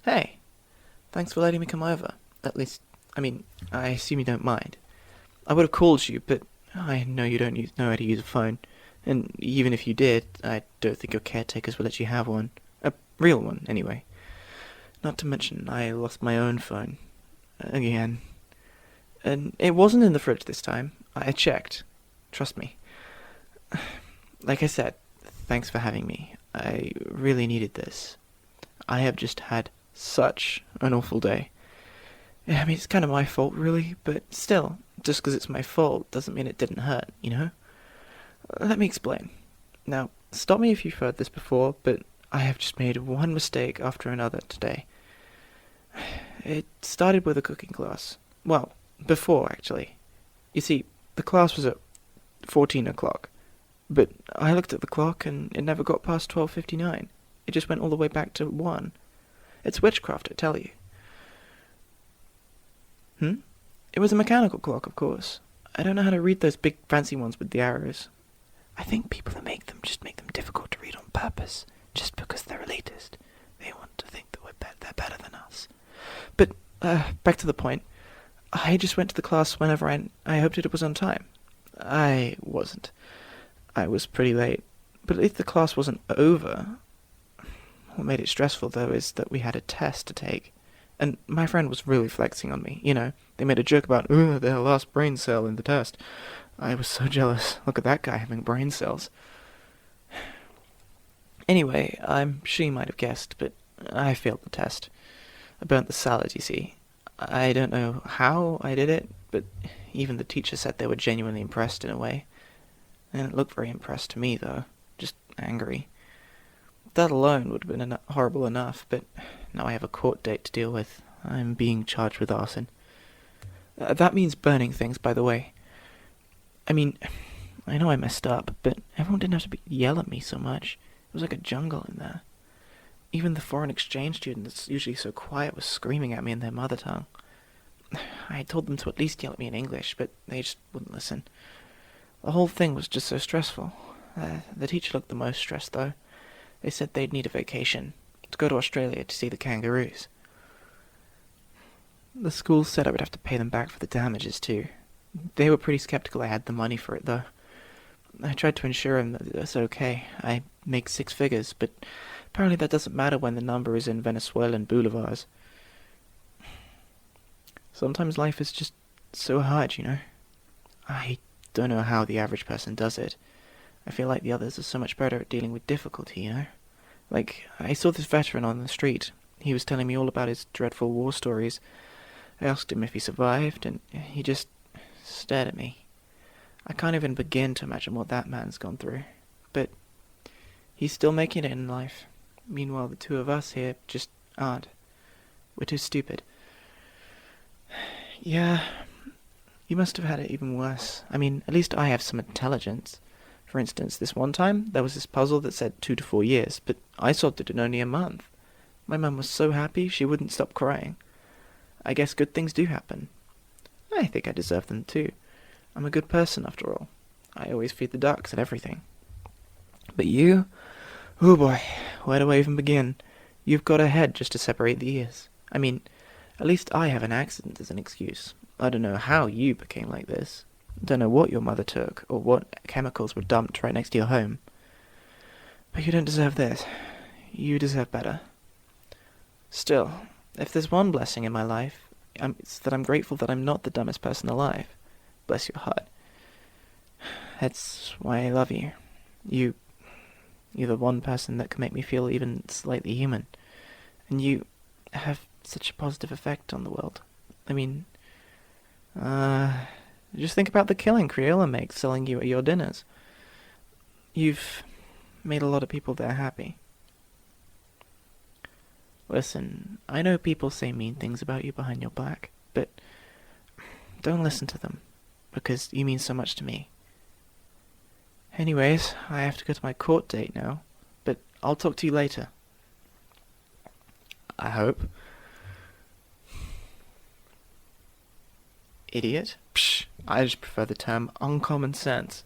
Hey, thanks for letting me come over. At least, I assume you don't mind. I would have called you, but I know you don't know how to use a phone. And even if you did, I don't think your caretakers would let you have one. A real one, anyway. Not to mention, I lost my own phone. Again. And it wasn't in the fridge this time. I checked. Trust me. Like I said, thanks for having me. I really needed this. I have just had such an awful day. It's kind of my fault, really, but still, just because it's my fault doesn't mean it didn't hurt, you know? Let me explain. Now, stop me if you've heard this before, but I have just made one mistake after another today. It started with a cooking class. Well, before, actually. You see, the class was at 14 o'clock, but I looked at the clock and it never got past 12:59. It just went all the way back to 1. It's witchcraft, I tell you. It was a mechanical clock, of course. I don't know how to read those big fancy ones with the arrows. I think people that make them just make them difficult to read on purpose, just because they're elitist. They want to think that they're better than us. But, back to the point. I just went to the class whenever I hoped it was on time. I wasn't. I was pretty late. But if the class wasn't over... What made it stressful, though, is that we had a test to take. And my friend was really flexing on me, you know. They made a joke about, their last brain cell in the test. I was so jealous. Look at that guy having brain cells. Anyway, I'm sure you might have guessed, but I failed the test. I burnt the salad, you see. I don't know how I did it, but even the teacher said they were genuinely impressed in a way. They didn't look very impressed to me, though. Just angry. That alone would have been horrible enough, but now I have a court date to deal with. I'm being charged with arson. That means burning things, by the way. I know I messed up, but everyone didn't have to yell at me so much. It was like a jungle in there. Even the foreign exchange student that's usually so quiet was screaming at me in their mother tongue. I told them to at least yell at me in English, but they just wouldn't listen. The whole thing was just so stressful. The teacher looked the most stressed, though. They said they'd need a vacation, to go to Australia to see the kangaroos. The school said I would have to pay them back for the damages, too. They were pretty skeptical I had the money for it, though. I tried to assure them that it was okay. I make 6 figures, but apparently that doesn't matter when the number is in Venezuelan bolivars. Sometimes life is just so hard, you know. I don't know how the average person does it. I feel like the others are so much better at dealing with difficulty, you know? Like, I saw this veteran on the street. He was telling me all about his dreadful war stories. I asked him if he survived, and he just stared at me. I can't even begin to imagine what that man's gone through. But he's still making it in life. Meanwhile, the two of us here just aren't. We're too stupid. Yeah, you must have had it even worse. At least I have some intelligence. For instance, this one time, there was this puzzle that said 2 to 4 years, but I solved it in only a month. My mum was so happy she wouldn't stop crying. I guess good things do happen. I think I deserve them too. I'm a good person, after all. I always feed the ducks and everything. But you? Oh boy, where do I even begin? You've got a head just to separate the ears. At least I have an accident as an excuse. I don't know how you became like this. Don't know what your mother took, or what chemicals were dumped right next to your home. But you don't deserve this. You deserve better. Still, if there's one blessing in my life, it's that I'm grateful that I'm not the dumbest person alive. Bless your heart. That's why I love you. You're the one person that can make me feel even slightly human. And you have such a positive effect on the world. Just think about the killing Crayola makes selling you at your dinners. You've made a lot of people there happy. Listen, I know people say mean things about you behind your back, but don't listen to them, because you mean so much to me. Anyways, I have to go to my court date now, but I'll talk to you later. I hope. Idiot? Psh, I just prefer the term uncommon sense.